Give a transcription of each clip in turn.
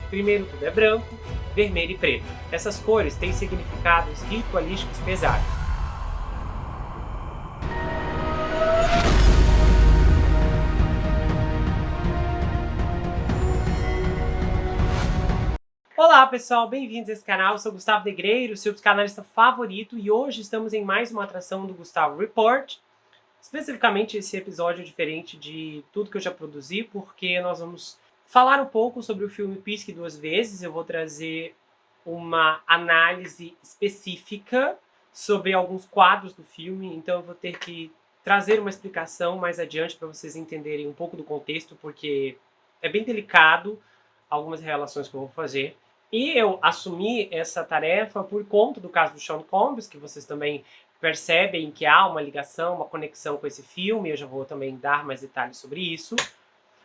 Primeiro tudo é branco, vermelho e preto. Essas cores têm significados ritualísticos pesados. Olá pessoal, bem-vindos a esse canal, eu sou Gustavo Negreiro, seu psicanalista favorito, e hoje estamos em mais uma atração do Gustavo Report. Especificamente esse episódio é diferente de tudo que eu já produzi, porque nós vamos falar um pouco sobre o filme Pisque Duas Vezes. Eu vou trazer uma análise específica sobre alguns quadros do filme, então eu vou ter que trazer uma explicação mais adiante para vocês entenderem um pouco do contexto, porque é bem delicado algumas revelações que eu vou fazer. E eu assumi essa tarefa por conta do caso do Sean Combs, que vocês também percebem que há uma ligação, uma conexão com esse filme. Eu já vou também dar mais detalhes sobre isso.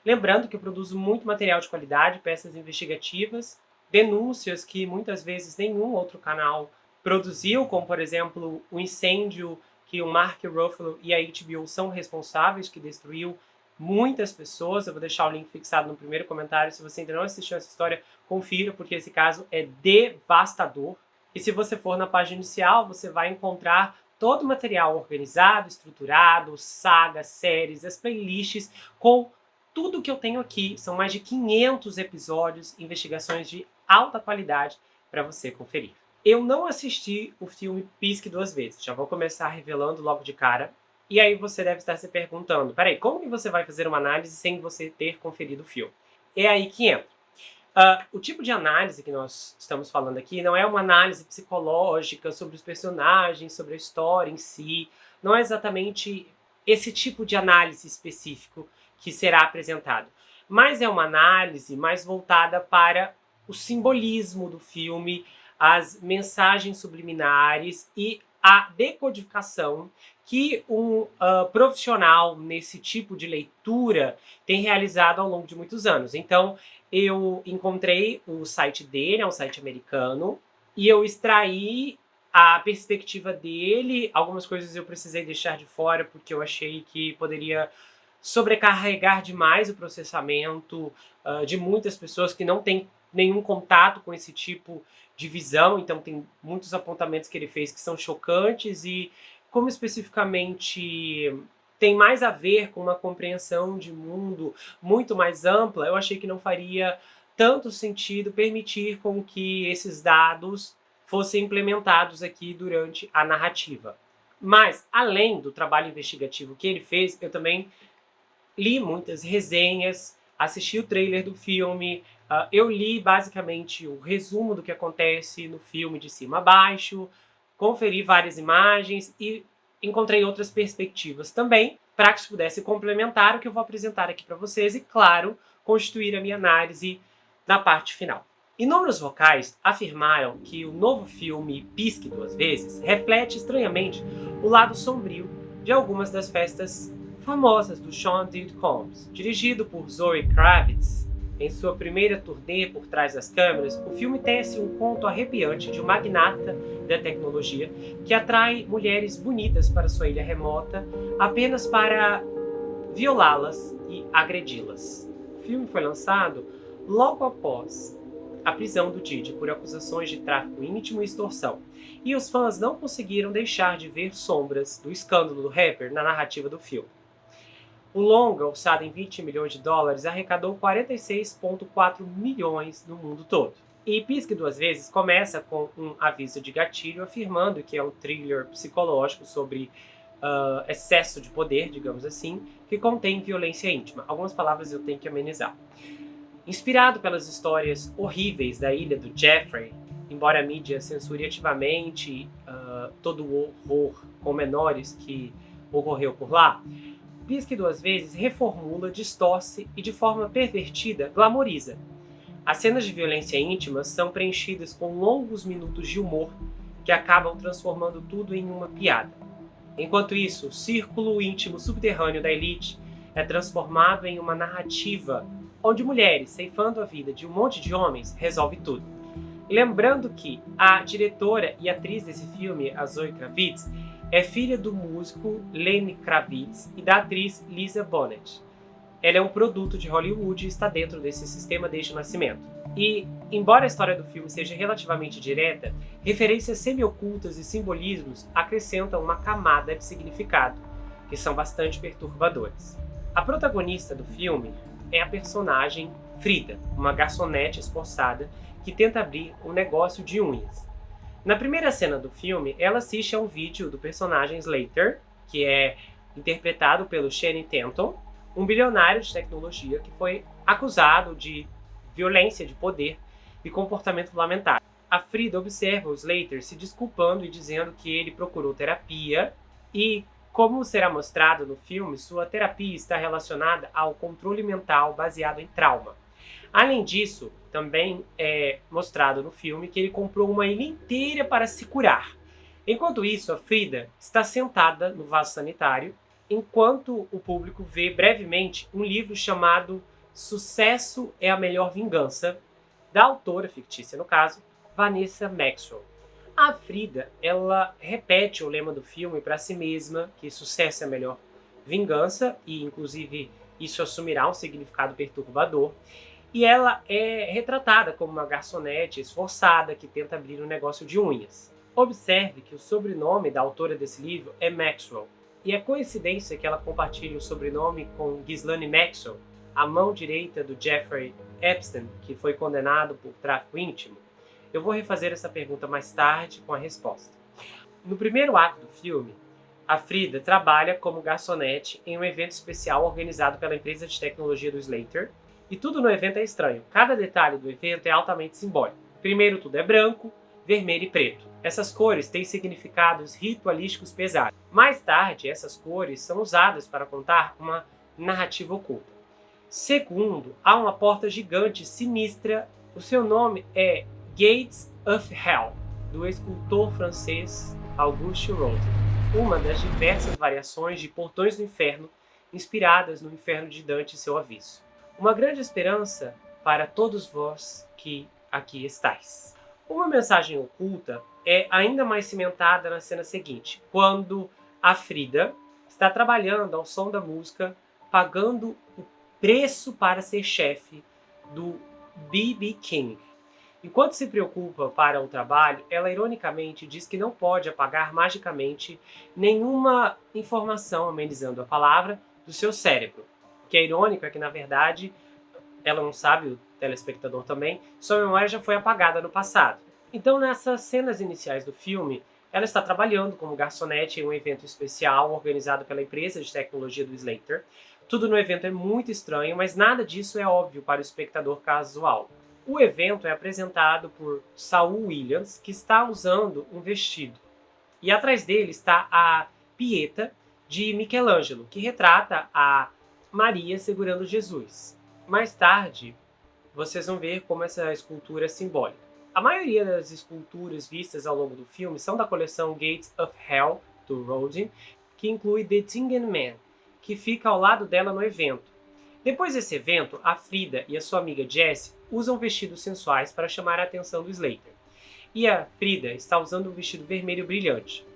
Lembrando que eu produzo muito material de qualidade, peças investigativas, denúncias que muitas vezes nenhum outro canal produziu, como por exemplo o incêndio que o Mark Ruffalo e a HBO são responsáveis, que destruiu muitas pessoas. Eu vou deixar o link fixado no primeiro comentário. Se você ainda não assistiu essa história, confira, porque esse caso é devastador. E se você for na página inicial, você vai encontrar todo o material organizado, estruturado, sagas, séries, as playlists, com tudo que eu tenho aqui. São mais de 500 episódios, investigações de alta qualidade para você conferir. Eu não assisti o filme Pisque Duas Vezes, já vou começar revelando logo de cara. E aí você deve estar se perguntando, peraí, como que você vai fazer uma análise sem você ter conferido o filme? É aí que entra. O tipo de análise que nós estamos falando aqui não é uma análise psicológica sobre os personagens, sobre a história em si. Não é exatamente esse tipo de análise específico que será apresentado. Mas é uma análise mais voltada para o simbolismo do filme, as mensagens subliminares e a decodificação que um profissional nesse tipo de leitura tem realizado ao longo de muitos anos. Então, eu encontrei o site dele, é um site americano, e eu extraí a perspectiva dele. Algumas coisas eu precisei deixar de fora porque eu achei que poderia sobrecarregar demais o processamento de muitas pessoas que não têm nenhum contato com esse tipo de visão. Então tem muitos apontamentos que ele fez que são chocantes, e como especificamente tem mais a ver com uma compreensão de mundo muito mais ampla, eu achei que não faria tanto sentido permitir com que esses dados fossem implementados aqui durante a narrativa. Mas, além do trabalho investigativo que ele fez, eu também li muitas resenhas, assisti o trailer do filme, eu li basicamente o resumo do que acontece no filme de cima a baixo, conferi várias imagens e encontrei outras perspectivas também, para que isso pudesse complementar o que eu vou apresentar aqui para vocês e, claro, constituir a minha análise na parte final. Inúmeros vocais afirmaram que o novo filme Pisque Duas Vezes reflete estranhamente o lado sombrio de algumas das festas famosas do Sean Combs. Dirigido por Zoe Kravitz, em sua primeira turnê por trás das câmeras, o filme tece um conto arrepiante de um magnata da tecnologia que atrai mulheres bonitas para sua ilha remota apenas para violá-las e agredi-las. O filme foi lançado logo após a prisão do Diddy por acusações de tráfico íntimo e extorsão, e os fãs não conseguiram deixar de ver sombras do escândalo do rapper na narrativa do filme. O longa, orçado em 20 milhões de dólares, arrecadou 46,4 milhões no mundo todo. E Pisque Duas Vezes começa com um aviso de gatilho afirmando que é um thriller psicológico sobre excesso de poder, digamos assim, que contém violência íntima. Algumas palavras eu tenho que amenizar. Inspirado pelas histórias horríveis da ilha do Jeffrey, embora a mídia censure ativamente todo o horror com menores que ocorreu por lá, Pisque Duas Vezes reformula, distorce e, de forma pervertida, glamoriza. As cenas de violência íntima são preenchidas com longos minutos de humor que acabam transformando tudo em uma piada. Enquanto isso, o círculo íntimo subterrâneo da elite é transformado em uma narrativa onde mulheres, ceifando a vida de um monte de homens, resolve tudo. Lembrando que a diretora e atriz desse filme, a Zoe Kravitz, é filha do músico Lenny Kravitz e da atriz Lisa Bonet. Ela é um produto de Hollywood e está dentro desse sistema desde o nascimento. E, embora a história do filme seja relativamente direta, referências semi-ocultas e simbolismos acrescentam uma camada de significado, que são bastante perturbadores. A protagonista do filme é a personagem Frida, uma garçonete esforçada que tenta abrir um negócio de unhas. Na primeira cena do filme, ela assiste a um vídeo do personagem Slater, que é interpretado pelo Channing Tatum, um bilionário de tecnologia que foi acusado de violência de poder e comportamento lamentável. A Frida observa o Slater se desculpando e dizendo que ele procurou terapia e, como será mostrado no filme, sua terapia está relacionada ao controle mental baseado em trauma. Além disso, também é mostrado no filme que ele comprou uma ilha inteira para se curar. Enquanto isso, a Frida está sentada no vaso sanitário, enquanto o público vê brevemente um livro chamado Sucesso é a Melhor Vingança, da autora fictícia, no caso, Vanessa Maxwell. A Frida, ela repete o lema do filme para si mesma, que sucesso é a melhor vingança, e inclusive isso assumirá um significado perturbador. E ela é retratada como uma garçonete esforçada que tenta abrir um negócio de unhas. Observe que o sobrenome da autora desse livro é Maxwell, e é coincidência que ela compartilhe o sobrenome com Ghislaine Maxwell, a mão direita do Jeffrey Epstein, que foi condenado por tráfico íntimo? Eu vou refazer essa pergunta mais tarde com a resposta. No primeiro ato do filme, a Frida trabalha como garçonete em um evento especial organizado pela empresa de tecnologia do Slater, e tudo no evento é estranho. Cada detalhe do evento é altamente simbólico. Primeiro, tudo é branco, vermelho e preto. Essas cores têm significados ritualísticos pesados. Mais tarde, essas cores são usadas para contar uma narrativa oculta. Segundo, há uma porta gigante sinistra. O seu nome é Gates of Hell, do escultor francês Auguste Rodin, uma das diversas variações de portões do inferno inspiradas no inferno de Dante e seu aviso. Uma grande esperança para todos vós que aqui estáis. Uma mensagem oculta é ainda mais cimentada na cena seguinte, quando a Frida está trabalhando ao som da música, pagando o preço para ser chefe do B.B. King. Enquanto se preocupa para o trabalho, ela ironicamente diz que não pode apagar magicamente nenhuma informação, amenizando a palavra, do seu cérebro. O que é irônico é que, na verdade, ela não sabe, o telespectador também, sua memória já foi apagada no passado. Então, nessas cenas iniciais do filme, ela está trabalhando como garçonete em um evento especial organizado pela empresa de tecnologia do Slater. Tudo no evento é muito estranho, mas nada disso é óbvio para o espectador casual. O evento é apresentado por Saul Williams, que está usando um vestido. E atrás dele está a Pieta de Michelangelo, que retrata a Maria segurando Jesus. Mais tarde, vocês vão ver como essa escultura é simbólica. A maioria das esculturas vistas ao longo do filme são da coleção Gates of Hell, do Rodin, que inclui The Tingen Man, que fica ao lado dela no evento. Depois desse evento, a Frida e a sua amiga Jessie usam vestidos sensuais para chamar a atenção do Slater. E a Frida está usando um vestido vermelho brilhante.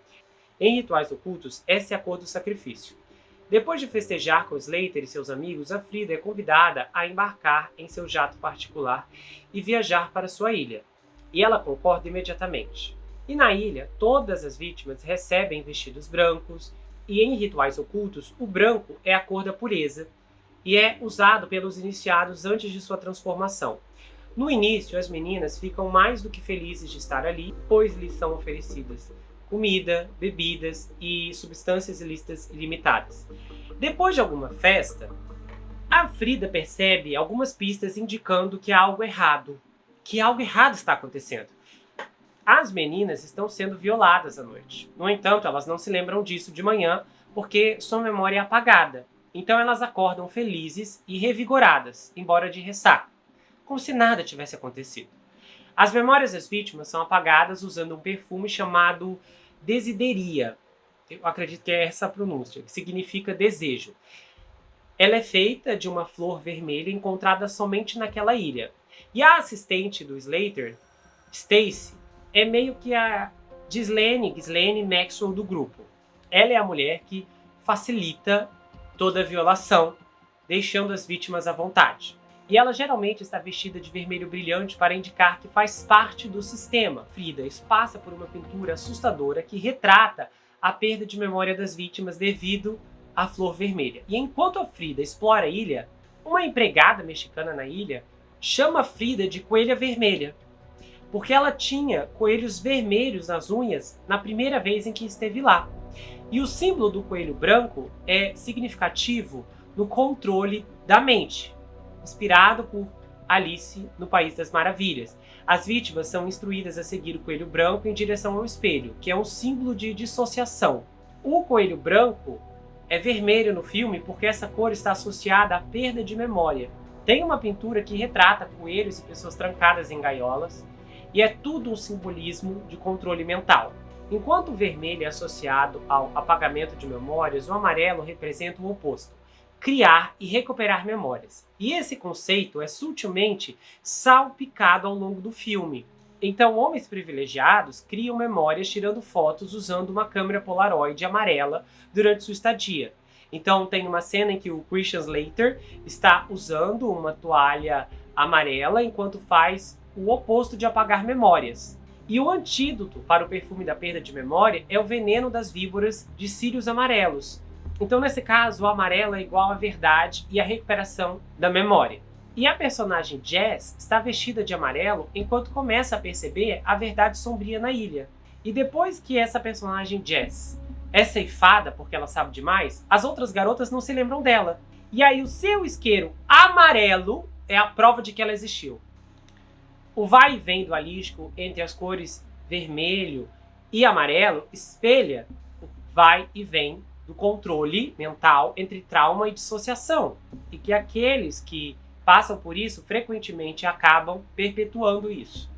Em rituais ocultos, essa é a cor do sacrifício. Depois de festejar com Slater e seus amigos, a Frida é convidada a embarcar em seu jato particular e viajar para sua ilha. E ela concorda imediatamente. E na ilha, todas as vítimas recebem vestidos brancos, e em rituais ocultos, o branco é a cor da pureza e é usado pelos iniciados antes de sua transformação. No início, as meninas ficam mais do que felizes de estar ali, pois lhes são oferecidas comida, bebidas e substâncias ilícitas ilimitadas. Depois de alguma festa, a Frida percebe algumas pistas indicando que algo errado está acontecendo. As meninas estão sendo violadas à noite. No entanto, elas não se lembram disso de manhã porque sua memória é apagada. Então elas acordam felizes e revigoradas, embora de ressaca, como se nada tivesse acontecido. As memórias das vítimas são apagadas usando um perfume chamado Desideria. Eu acredito que é essa a pronúncia, que significa desejo. Ela é feita de uma flor vermelha encontrada somente naquela ilha. E a assistente do Slater, Stacy, é meio que a Ghislaine Maxwell do grupo. Ela é a mulher que facilita toda a violação, deixando as vítimas à vontade. E ela geralmente está vestida de vermelho brilhante para indicar que faz parte do sistema. Frida passa por uma pintura assustadora que retrata a perda de memória das vítimas devido à flor vermelha. E enquanto a Frida explora a ilha, uma empregada mexicana na ilha chama a Frida de coelha vermelha, porque ela tinha coelhos vermelhos nas unhas na primeira vez em que esteve lá. E o símbolo do coelho branco é significativo no controle da mente, inspirado por Alice no País das Maravilhas. As vítimas são instruídas a seguir o coelho branco em direção ao espelho, que é um símbolo de dissociação. O coelho branco é vermelho no filme porque essa cor está associada à perda de memória. Tem uma pintura que retrata coelhos e pessoas trancadas em gaiolas, e é tudo um simbolismo de controle mental. Enquanto o vermelho é associado ao apagamento de memórias, o amarelo representa o oposto: criar e recuperar memórias. E esse conceito é sutilmente salpicado ao longo do filme. Então, homens privilegiados criam memórias tirando fotos usando uma câmera Polaroid amarela durante sua estadia. Então, tem uma cena em que o Christian Slater está usando uma toalha amarela enquanto faz o oposto de apagar memórias. E o antídoto para o perfume da perda de memória é o veneno das víboras de cílios amarelos. Então, nesse caso, o amarelo é igual à verdade e à recuperação da memória. E a personagem Jess está vestida de amarelo enquanto começa a perceber a verdade sombria na ilha. E depois que essa personagem Jess é ceifada porque ela sabe demais, as outras garotas não se lembram dela. E aí o seu isqueiro amarelo é a prova de que ela existiu. O vai e vem dualístico entre as cores vermelho e amarelo espelha o vai e vem do controle mental entre trauma e dissociação. E que aqueles que passam por isso frequentemente acabam perpetuando isso.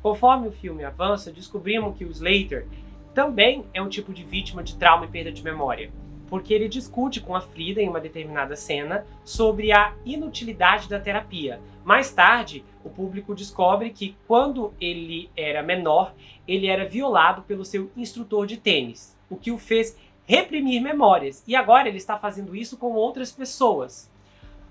Conforme o filme avança, descobrimos que o Slater também é um tipo de vítima de trauma e perda de memória, porque ele discute com a Frida em uma determinada cena sobre a inutilidade da terapia. Mais tarde, o público descobre que quando ele era menor, ele era violado pelo seu instrutor de tênis, o que o fez reprimir memórias, e agora ele está fazendo isso com outras pessoas.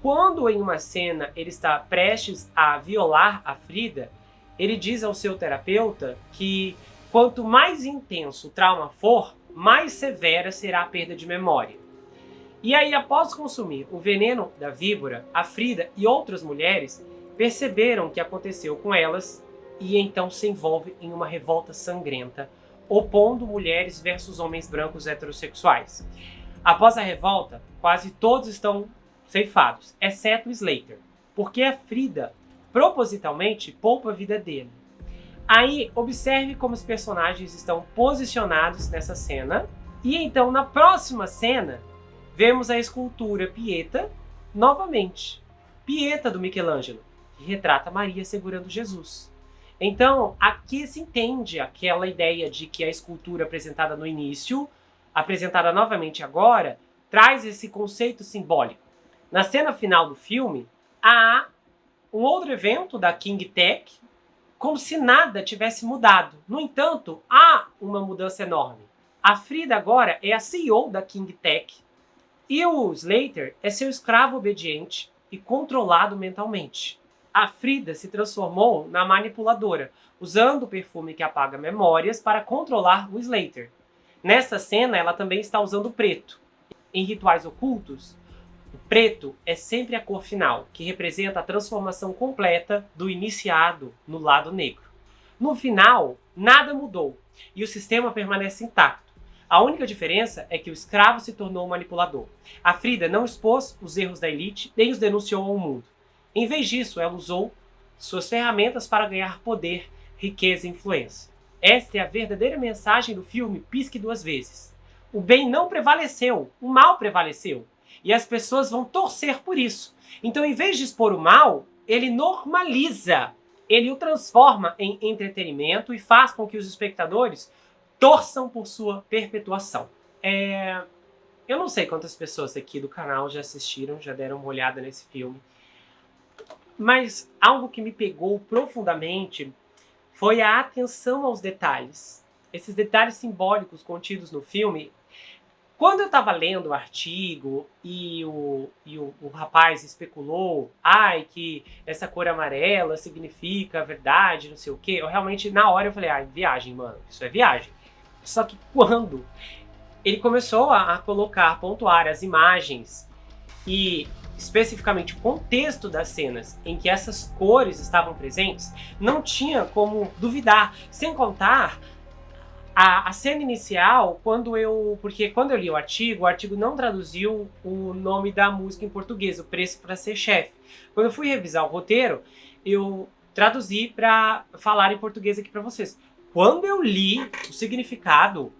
Quando em uma cena ele está prestes a violar a Frida, ele diz ao seu terapeuta que quanto mais intenso o trauma for, mais severa será a perda de memória. E aí, após consumir o veneno da víbora, a Frida e outras mulheres perceberam o que aconteceu com elas e então se envolve em uma revolta sangrenta, opondo mulheres versus homens brancos heterossexuais. Após a revolta, quase todos estão ceifados, exceto o Slater, porque a Frida propositalmente poupa a vida dele. Aí, observe como os personagens estão posicionados nessa cena. E então, na próxima cena, vemos a escultura Pieta novamente. Pieta do Michelangelo, que retrata Maria segurando Jesus. Então, aqui se entende aquela ideia de que a escultura apresentada no início, apresentada novamente agora, traz esse conceito simbólico. Na cena final do filme, há um outro evento da King Tech, como se nada tivesse mudado. No entanto, há uma mudança enorme. A Frida agora é a CEO da King Tech e o Slater é seu escravo obediente e controlado mentalmente. A Frida se transformou na manipuladora, usando o perfume que apaga memórias para controlar o Slater. Nessa cena, ela também está usando preto. Em rituais ocultos, o preto é sempre a cor final, que representa a transformação completa do iniciado no lado negro. No final, nada mudou e o sistema permanece intacto. A única diferença é que o escravo se tornou um manipulador. A Frida não expôs os erros da elite, nem os denunciou ao mundo. Em vez disso, ela usou suas ferramentas para ganhar poder, riqueza e influência. Esta é a verdadeira mensagem do filme Pisque Duas Vezes. O bem não prevaleceu, o mal prevaleceu. E as pessoas vão torcer por isso. Então, em vez de expor o mal, ele normaliza. Ele o transforma em entretenimento e faz com que os espectadores torçam por sua perpetuação. Eu não sei quantas pessoas aqui do canal já assistiram, já deram uma olhada nesse filme. Mas algo que me pegou profundamente foi a atenção aos detalhes. Esses detalhes simbólicos contidos no filme Quando eu estava lendo o artigo e o rapaz especulou, ai, que essa cor amarela significa verdade, não sei o quê, eu realmente, na hora, eu falei, ai, viagem, mano, isso é viagem. Só que quando ele começou a colocar, pontuar as imagens e especificamente o contexto das cenas em que essas cores estavam presentes, não tinha como duvidar. Sem contar a cena inicial, porque quando eu li o artigo não traduziu o nome da música em português, O Preço para Ser Chefe. Quando eu fui revisar o roteiro, eu traduzi para falar em português aqui para vocês. Quando eu li o significado,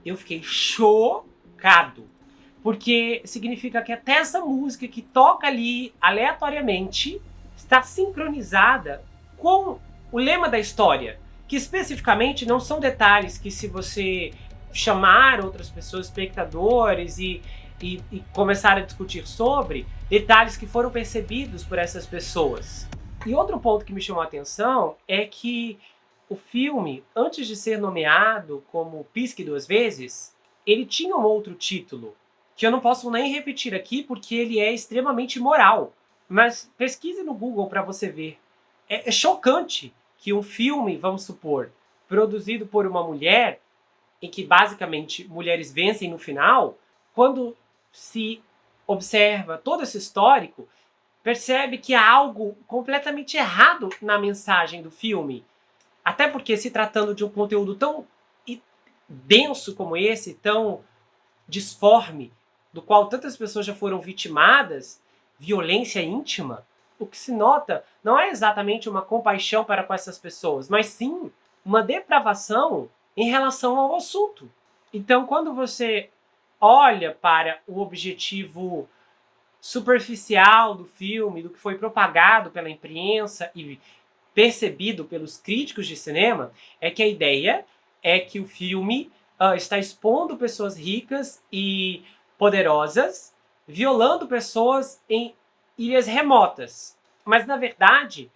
eu fiquei chocado. Porque significa que até essa música que toca ali aleatoriamente está sincronizada com o lema da história. Que especificamente não são detalhes que, se você chamar outras pessoas, espectadores, e começar a discutir sobre, detalhes que foram percebidos por essas pessoas. E outro ponto que me chamou a atenção é que o filme, antes de ser nomeado como Pisque Duas Vezes, ele tinha um outro título, que eu não posso nem repetir aqui porque ele é extremamente moral. Mas pesquise no Google para você ver. É chocante que um filme, vamos supor, produzido por uma mulher, em que basicamente mulheres vencem no final, quando se observa todo esse histórico, percebe que há algo completamente errado na mensagem do filme. Até porque, se tratando de um conteúdo tão denso como esse, tão disforme, do qual tantas pessoas já foram vitimadas, violência íntima, o que se nota não é exatamente uma compaixão para com essas pessoas, mas sim uma depravação em relação ao assunto. Então, quando você olha para o objetivo superficial do filme, do que foi propagado pela imprensa e percebido pelos críticos de cinema, é que a ideia é que o filme está expondo pessoas ricas e poderosas, violando pessoas em ilhas remotas. Mas, na verdade,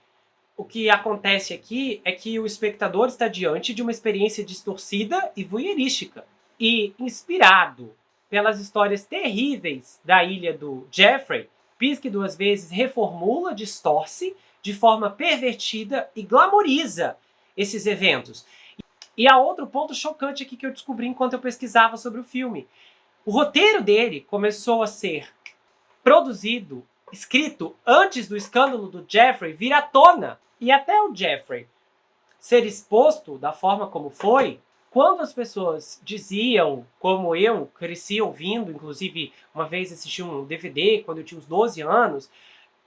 o que acontece aqui é que o espectador está diante de uma experiência distorcida e voyeurística. E, inspirado pelas histórias terríveis da ilha do Jeffrey, Pisque Duas Vezes reformula, distorce de forma pervertida e glamoriza esses eventos. E há outro ponto chocante aqui que eu descobri enquanto eu pesquisava sobre o filme. O roteiro dele começou a ser produzido, escrito, antes do escândalo do Jeffrey vir à tona. E até o Jeffrey ser exposto da forma como foi, quando as pessoas diziam, como eu cresci ouvindo, inclusive uma vez assisti um DVD quando eu tinha uns 12 anos,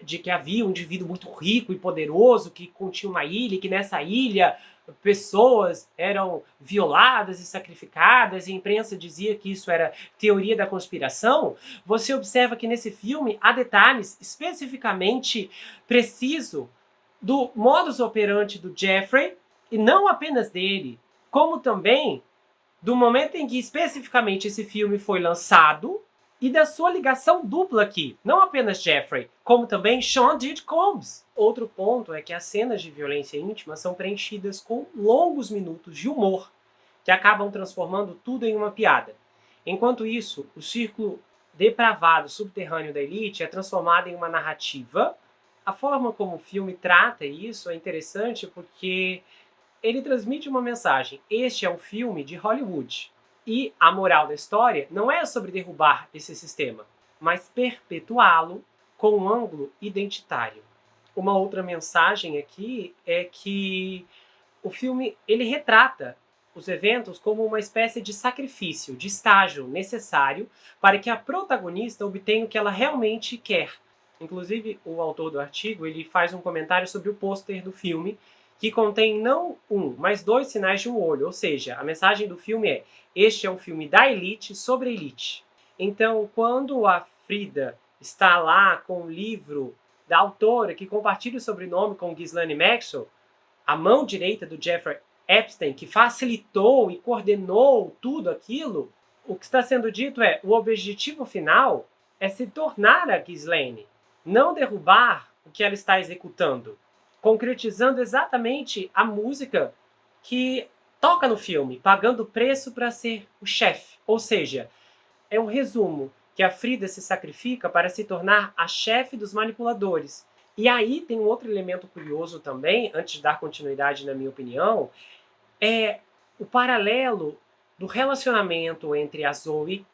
de que havia um indivíduo muito rico e poderoso que continha uma ilha, e que nessa ilha pessoas eram violadas e sacrificadas, e a imprensa dizia que isso era teoria da conspiração, você observa que nesse filme há detalhes especificamente precisos do modus operandi do Jeffrey, e não apenas dele, como também do momento em que especificamente esse filme foi lançado e da sua ligação dupla aqui. Não apenas Jeffrey, como também Sean Diddy Combs. Outro ponto é que as cenas de violência íntima são preenchidas com longos minutos de humor, que acabam transformando tudo em uma piada. Enquanto isso, o círculo depravado subterrâneo da elite é transformado em uma narrativa. A forma como o filme trata isso é interessante porque ele transmite uma mensagem. Este é um filme de Hollywood. E a moral da história não é sobre derrubar esse sistema, mas perpetuá-lo com um ângulo identitário. Uma outra mensagem aqui é que o filme ele retrata os eventos como uma espécie de sacrifício, de estágio necessário para que a protagonista obtenha o que ela realmente quer. Inclusive, o autor do artigo ele faz um comentário sobre o pôster do filme, que contém não um, mas dois sinais de um olho. Ou seja, a mensagem do filme é: este é um filme da elite sobre a elite. Então, quando a Frida está lá com o livro da autora que compartilha o sobrenome com Ghislaine Maxwell, a mão direita do Jeffrey Epstein, que facilitou e coordenou tudo aquilo, o que está sendo dito é: o objetivo final é se tornar a Ghislaine, não derrubar o que ela está executando, concretizando exatamente a música que toca no filme, pagando preço para ser o chefe. Ou seja, é um resumo que a Frida se sacrifica para se tornar a chefe dos manipuladores. E aí tem um outro elemento curioso também, antes de dar continuidade na minha opinião, é o paralelo do relacionamento entre a Zoe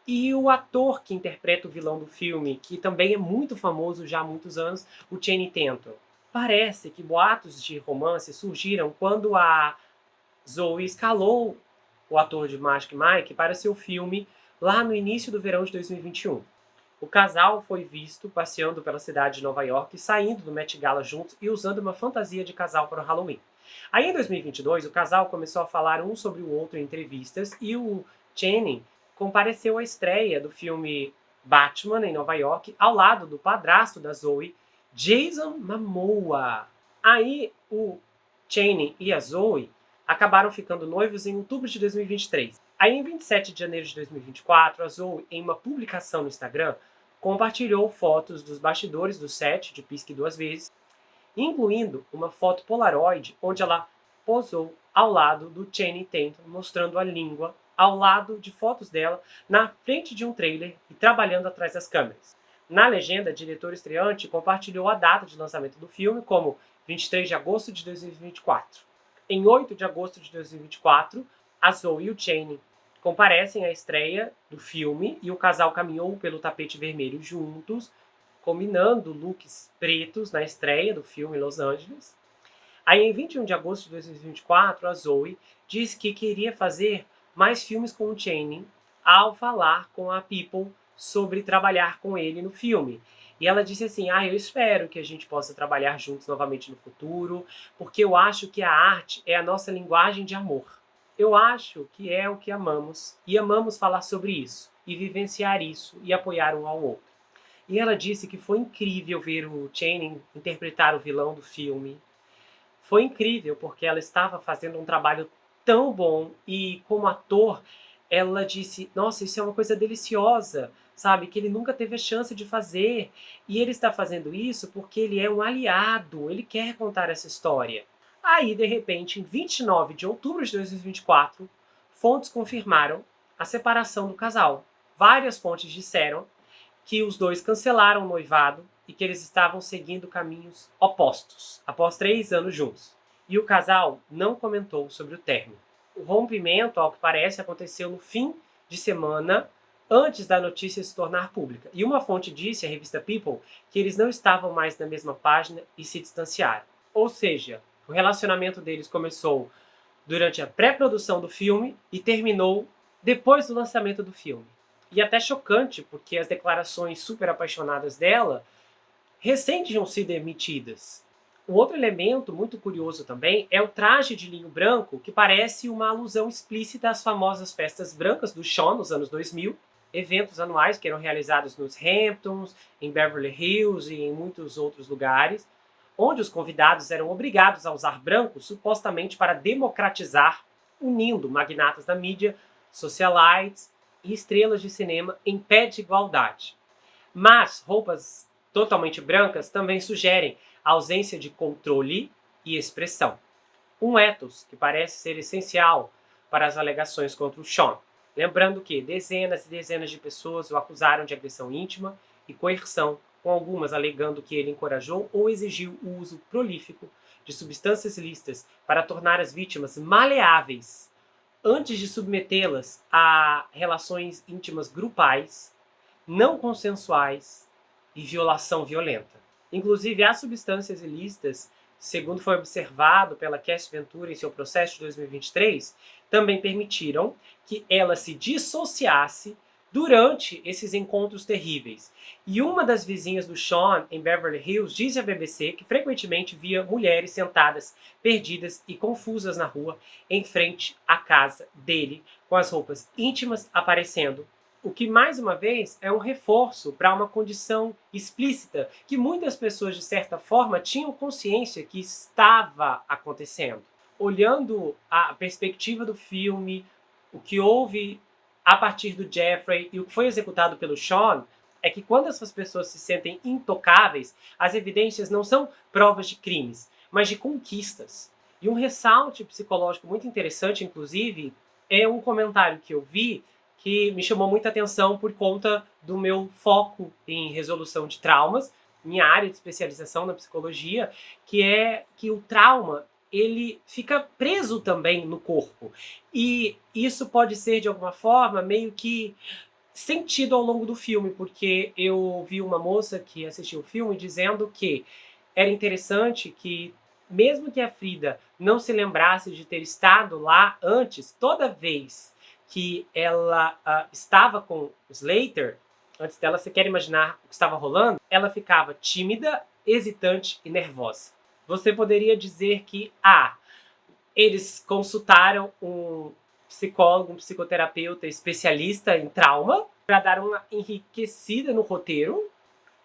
e o ator que interpreta o vilão do filme, que também é muito famoso já há muitos anos, o Channing Tatum. Parece que boatos de romance surgiram quando a Zoe escalou o ator de Magic Mike para seu filme lá no início do verão de 2021. O casal foi visto passeando pela cidade de Nova York, saindo do Met Gala juntos e usando uma fantasia de casal para o Halloween. Aí em 2022, o casal começou a falar um sobre o outro em entrevistas e o Channing compareceu à estreia do filme Batman em Nova York ao lado do padrasto da Zoe, Jason Momoa. Aí o Channing e a Zoe acabaram ficando noivos em outubro de 2023. Aí em 27 de janeiro de 2024, a Zoe, em uma publicação no Instagram, compartilhou fotos dos bastidores do set de Pisque Duas Vezes, incluindo uma foto Polaroid onde ela posou ao lado do Channing Tatum, mostrando a língua ao lado de fotos dela na frente de um trailer e trabalhando atrás das câmeras. Na legenda, a diretora estreante compartilhou a data de lançamento do filme como 23 de agosto de 2024. Em 8 de agosto de 2024, a Zoe e o Channing comparecem à estreia do filme e o casal caminhou pelo tapete vermelho juntos, combinando looks pretos na estreia do filme em Los Angeles. Aí, em 21 de agosto de 2024, a Zoe disse que queria fazer mais filmes com o Channing ao falar com a People sobre trabalhar com ele no filme. E ela disse assim, eu espero que a gente possa trabalhar juntos novamente no futuro, porque eu acho que a arte é a nossa linguagem de amor. Eu acho que é o que amamos, e amamos falar sobre isso, e vivenciar isso, e apoiar um ao outro. E ela disse que foi incrível ver o Channing interpretar o vilão do filme. Foi incrível, porque ela estava fazendo um trabalho tão bom, e como ator, ela disse, nossa, isso é uma coisa deliciosa, sabe, que ele nunca teve a chance de fazer, e ele está fazendo isso porque ele é um aliado, ele quer contar essa história. Aí, de repente, em 29 de outubro de 2024, fontes confirmaram a separação do casal. Várias fontes disseram que os dois cancelaram o noivado e que eles estavam seguindo caminhos opostos, após 3 anos juntos. E o casal não comentou sobre o término. O rompimento, ao que parece, aconteceu no fim de semana, antes da notícia se tornar pública. E uma fonte disse à revista People que eles não estavam mais na mesma página e se distanciaram. Ou seja, o relacionamento deles começou durante a pré-produção do filme e terminou depois do lançamento do filme. E até chocante, porque as declarações super apaixonadas dela recém tinham sido emitidas. Um outro elemento muito curioso também é o traje de linho branco, que parece uma alusão explícita às famosas festas brancas do Sean nos anos 2000, eventos anuais que eram realizados nos Hamptons, em Beverly Hills e em muitos outros lugares, onde os convidados eram obrigados a usar branco supostamente para democratizar, unindo magnatas da mídia, socialites e estrelas de cinema em pé de igualdade. Mas roupas totalmente brancas também sugerem a ausência de controle e expressão. Um ethos que parece ser essencial para as alegações contra o Sean. Lembrando que dezenas e dezenas de pessoas o acusaram de agressão íntima e coerção, com algumas alegando que ele encorajou ou exigiu o uso prolífico de substâncias ilícitas para tornar as vítimas maleáveis antes de submetê-las a relações íntimas grupais, não consensuais e violação violenta. Inclusive, as substâncias ilícitas, segundo foi observado pela Cass Ventura em seu processo de 2023, também permitiram que ela se dissociasse durante esses encontros terríveis. E uma das vizinhas do Sean, em Beverly Hills, disse à BBC que frequentemente via mulheres sentadas, perdidas e confusas na rua, em frente à casa dele, com as roupas íntimas aparecendo. O que, mais uma vez, é um reforço para uma condição explícita que muitas pessoas, de certa forma, tinham consciência que estava acontecendo. Olhando a perspectiva do filme, o que houve a partir do Jeffrey e o que foi executado pelo Sean, é que quando essas pessoas se sentem intocáveis, as evidências não são provas de crimes, mas de conquistas. E um ressalte psicológico muito interessante, inclusive, é um comentário que eu vi que me chamou muita atenção por conta do meu foco em resolução de traumas, minha área de especialização na psicologia, que é que o trauma ele fica preso também no corpo. E isso pode ser, de alguma forma, meio que sentido ao longo do filme, porque eu vi uma moça que assistiu o filme dizendo que era interessante que, mesmo que a Frida não se lembrasse de ter estado lá antes, toda vez que ela estava com o Slater, antes dela sequer imaginar o que estava rolando, ela ficava tímida, hesitante e nervosa. Você poderia dizer que, eles consultaram um psicólogo, um psicoterapeuta especialista em trauma para dar uma enriquecida no roteiro,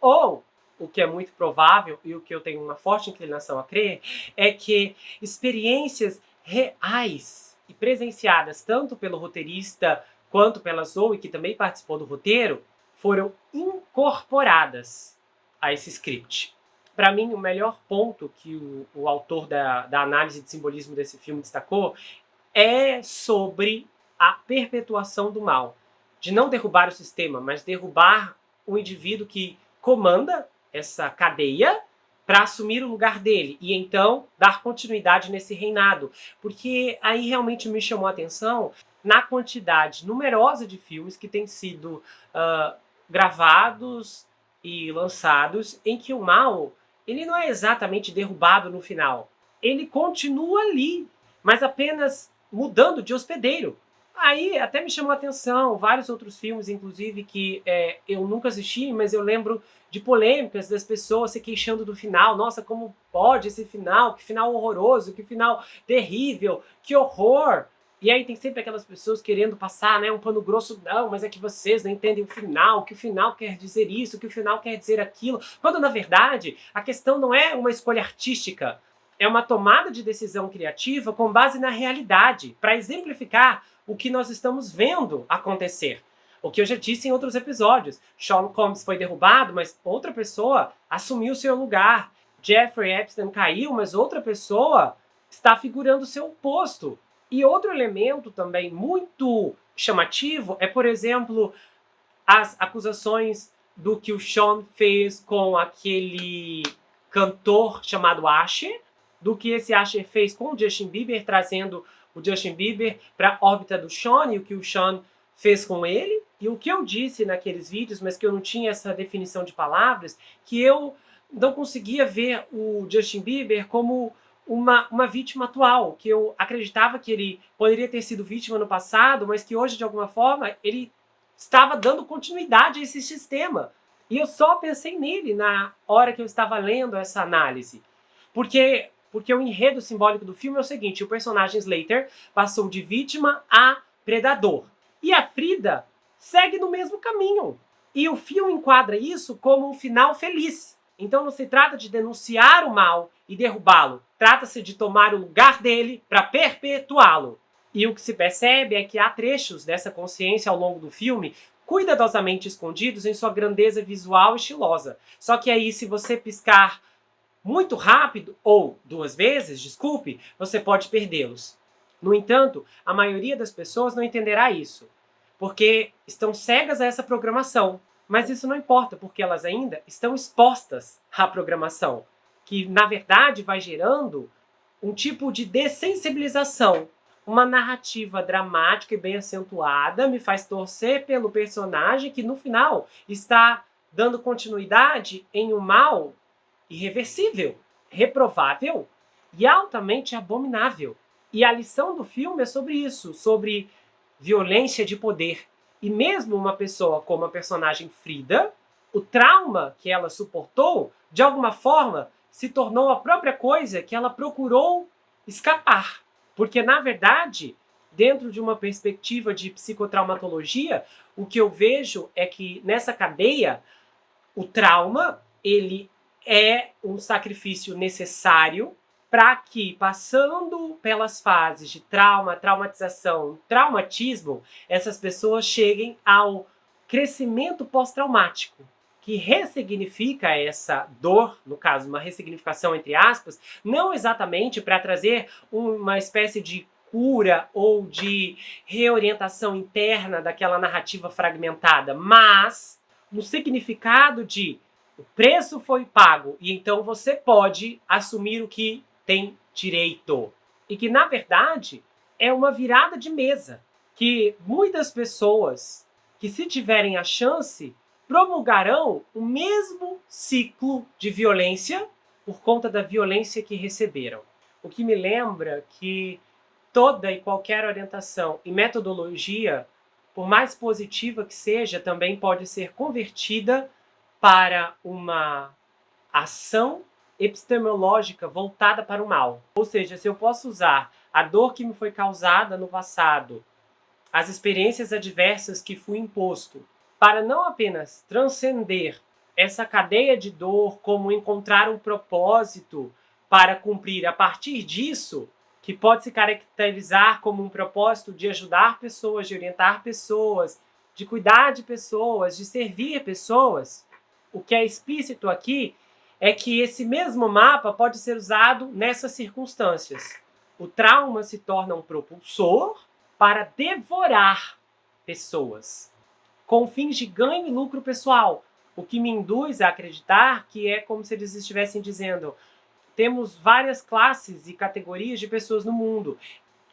ou, o que é muito provável e o que eu tenho uma forte inclinação a crer, é que experiências reais e presenciadas tanto pelo roteirista quanto pela Zoe, que também participou do roteiro, foram incorporadas a esse script. Para mim, o melhor ponto que o autor da análise de simbolismo desse filme destacou é sobre a perpetuação do mal. De não derrubar o sistema, mas derrubar o indivíduo que comanda essa cadeia para assumir o lugar dele e então dar continuidade nesse reinado. Porque aí realmente me chamou a atenção na quantidade numerosa de filmes que têm sido gravados e lançados em que o mal ele não é exatamente derrubado no final. Ele continua ali, mas apenas mudando de hospedeiro. Aí até me chamou a atenção vários outros filmes, inclusive, que eu nunca assisti, mas eu lembro de polêmicas das pessoas se queixando do final. Nossa, como pode esse final? Que final horroroso, que final terrível, que horror! E aí tem sempre aquelas pessoas querendo passar, né, um pano grosso, não, mas é que vocês não entendem o final, que o final quer dizer isso, que o final quer dizer aquilo. Quando, na verdade, a questão não é uma escolha artística, é uma tomada de decisão criativa com base na realidade, para exemplificar o que nós estamos vendo acontecer. O que eu já disse em outros episódios. Sean Combs foi derrubado, mas outra pessoa assumiu seu lugar. Jeffrey Epstein caiu, mas outra pessoa está figurando seu posto. E outro elemento também muito chamativo é, por exemplo, as acusações do que o Sean fez com aquele cantor chamado Asher, do que esse Asher fez com o Justin Bieber, trazendo o Justin Bieber para a órbita do Sean, e o que o Sean fez com ele. E o que eu disse naqueles vídeos, mas que eu não tinha essa definição de palavras, que eu não conseguia ver o Justin Bieber como uma vítima atual, que eu acreditava que ele poderia ter sido vítima no passado, mas que hoje, de alguma forma, ele estava dando continuidade a esse sistema. E eu só pensei nele na hora que eu estava lendo essa análise. Porque o enredo simbólico do filme é o seguinte: o personagem Slater passou de vítima a predador. E a Frida segue no mesmo caminho. E o filme enquadra isso como um final feliz. Então não se trata de denunciar o mal e derrubá-lo. Trata-se de tomar o lugar dele para perpetuá-lo. E o que se percebe é que há trechos dessa consciência ao longo do filme cuidadosamente escondidos em sua grandeza visual e estilosa. Só que aí, se você piscar muito rápido, ou 2 vezes, desculpe, você pode perdê-los. No entanto, a maioria das pessoas não entenderá isso, porque estão cegas a essa programação. Mas isso não importa, porque elas ainda estão expostas à programação, que na verdade vai gerando um tipo de dessensibilização. Uma narrativa dramática e bem acentuada me faz torcer pelo personagem que no final está dando continuidade em um mal irreversível, reprovável e altamente abominável. E a lição do filme é sobre isso, sobre violência de poder. E mesmo uma pessoa como a personagem Frida, o trauma que ela suportou, de alguma forma, se tornou a própria coisa que ela procurou escapar. Porque, na verdade, dentro de uma perspectiva de psicotraumatologia, o que eu vejo é que nessa cadeia, o trauma, ele é um sacrifício necessário para que, passando pelas fases de trauma, traumatização, traumatismo, essas pessoas cheguem ao crescimento pós-traumático, que ressignifica essa dor, no caso, uma ressignificação entre aspas, não exatamente para trazer uma espécie de cura ou de reorientação interna daquela narrativa fragmentada, mas no significado de o preço foi pago e então você pode assumir o que tem direito. E que, na verdade, é uma virada de mesa que muitas pessoas que, se tiverem a chance, promulgarão o mesmo ciclo de violência por conta da violência que receberam. O que me lembra que toda e qualquer orientação e metodologia, por mais positiva que seja, também pode ser convertida para uma ação epistemológica voltada para o mal. Ou seja, se eu posso usar a dor que me foi causada no passado, as experiências adversas que fui imposto, para não apenas transcender essa cadeia de dor, como encontrar um propósito para cumprir a partir disso, que pode se caracterizar como um propósito de ajudar pessoas, de orientar pessoas, de cuidar de pessoas, de servir pessoas. O que é explícito aqui é que esse mesmo mapa pode ser usado nessas circunstâncias. O trauma se torna um propulsor para devorar pessoas, com fins de ganho e lucro pessoal, o que me induz a acreditar que é como se eles estivessem dizendo: temos várias classes e categorias de pessoas no mundo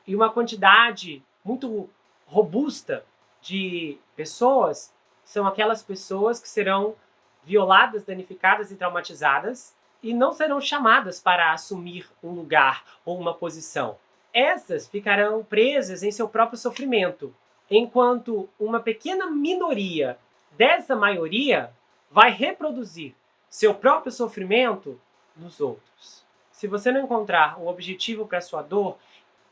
e uma quantidade muito robusta de pessoas são aquelas pessoas que serão violadas, danificadas e traumatizadas e não serão chamadas para assumir um lugar ou uma posição. Essas ficarão presas em seu próprio sofrimento, enquanto uma pequena minoria dessa maioria vai reproduzir seu próprio sofrimento nos outros. Se você não encontrar um objetivo para sua dor,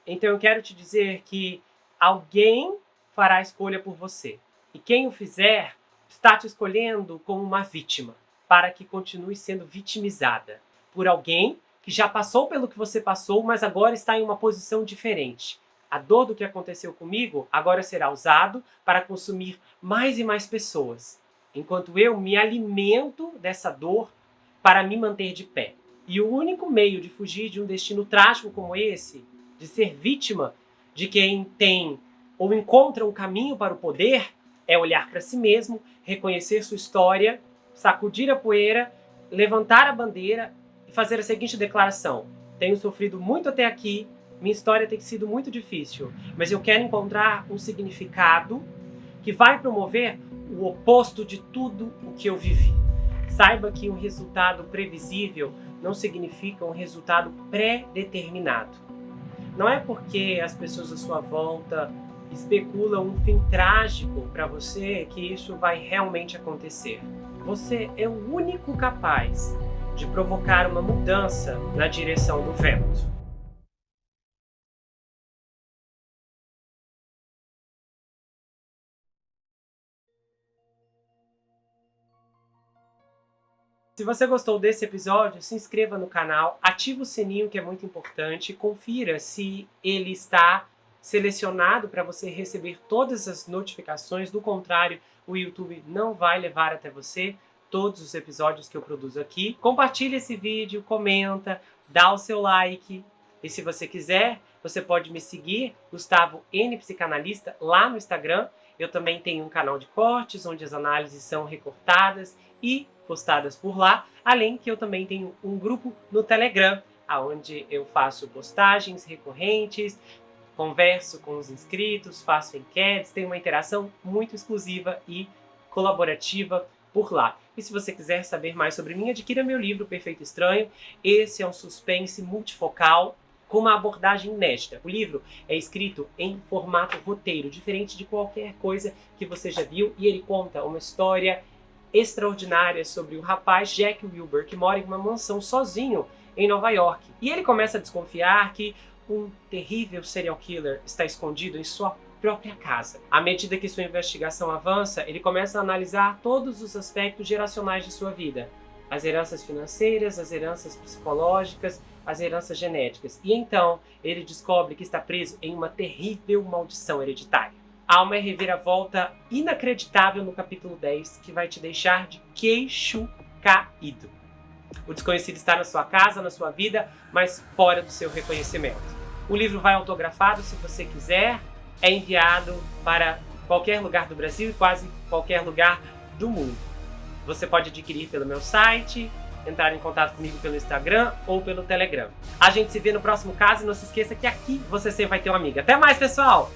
então eu quero te dizer que alguém fará a escolha por você. E quem o fizer está te escolhendo como uma vítima, para que continue sendo vitimizada por alguém que já passou pelo que você passou, mas agora está em uma posição diferente. A dor do que aconteceu comigo agora será usado para consumir mais e mais pessoas, enquanto eu me alimento dessa dor para me manter de pé. E o único meio de fugir de um destino trágico como esse, de ser vítima de quem tem ou encontra um caminho para o poder, é olhar para si mesmo, reconhecer sua história, sacudir a poeira, levantar a bandeira e fazer a seguinte declaração: tenho sofrido muito até aqui, minha história tem sido muito difícil, mas eu quero encontrar um significado que vai promover o oposto de tudo o que eu vivi. Saiba que um resultado previsível não significa um resultado pré-determinado. Não é porque as pessoas à sua volta especulam um fim trágico para você que isso vai realmente acontecer. Você é o único capaz de provocar uma mudança na direção do vento. Se você gostou desse episódio, se inscreva no canal, ative o sininho, que é muito importante, confira se ele está selecionado para você receber todas as notificações. Do contrário, o YouTube não vai levar até você todos os episódios que eu produzo aqui. Compartilhe esse vídeo, comenta, dá o seu like. E se você quiser, você pode me seguir, Gustavo N Psicanalista, lá no Instagram. Eu também tenho um canal de cortes, onde as análises são recortadas e postadas por lá, além que eu também tenho um grupo no Telegram, onde eu faço postagens recorrentes, converso com os inscritos, faço enquetes, tenho uma interação muito exclusiva e colaborativa por lá. E se você quiser saber mais sobre mim, adquira meu livro Perfeito Estranho. Esse é um suspense multifocal com uma abordagem inédita. O livro é escrito em formato roteiro, diferente de qualquer coisa que você já viu, e ele conta uma história extraordinária sobre o rapaz Jack Wilbur, que mora em uma mansão sozinho em Nova York. E ele começa a desconfiar que um terrível serial killer está escondido em sua própria casa. À medida que sua investigação avança, ele começa a analisar todos os aspectos geracionais de sua vida. As heranças financeiras, as heranças psicológicas, as heranças genéticas. E então, ele descobre que está preso em uma terrível maldição hereditária. Há uma reviravolta inacreditável no capítulo 10 que vai te deixar de queixo caído. O desconhecido está na sua casa, na sua vida, mas fora do seu reconhecimento. O livro vai autografado, se você quiser. É enviado para qualquer lugar do Brasil e quase qualquer lugar do mundo. Você pode adquirir pelo meu site, entrar em contato comigo pelo Instagram ou pelo Telegram. A gente se vê no próximo caso e não se esqueça que aqui você sempre vai ter uma amiga. Até mais, pessoal!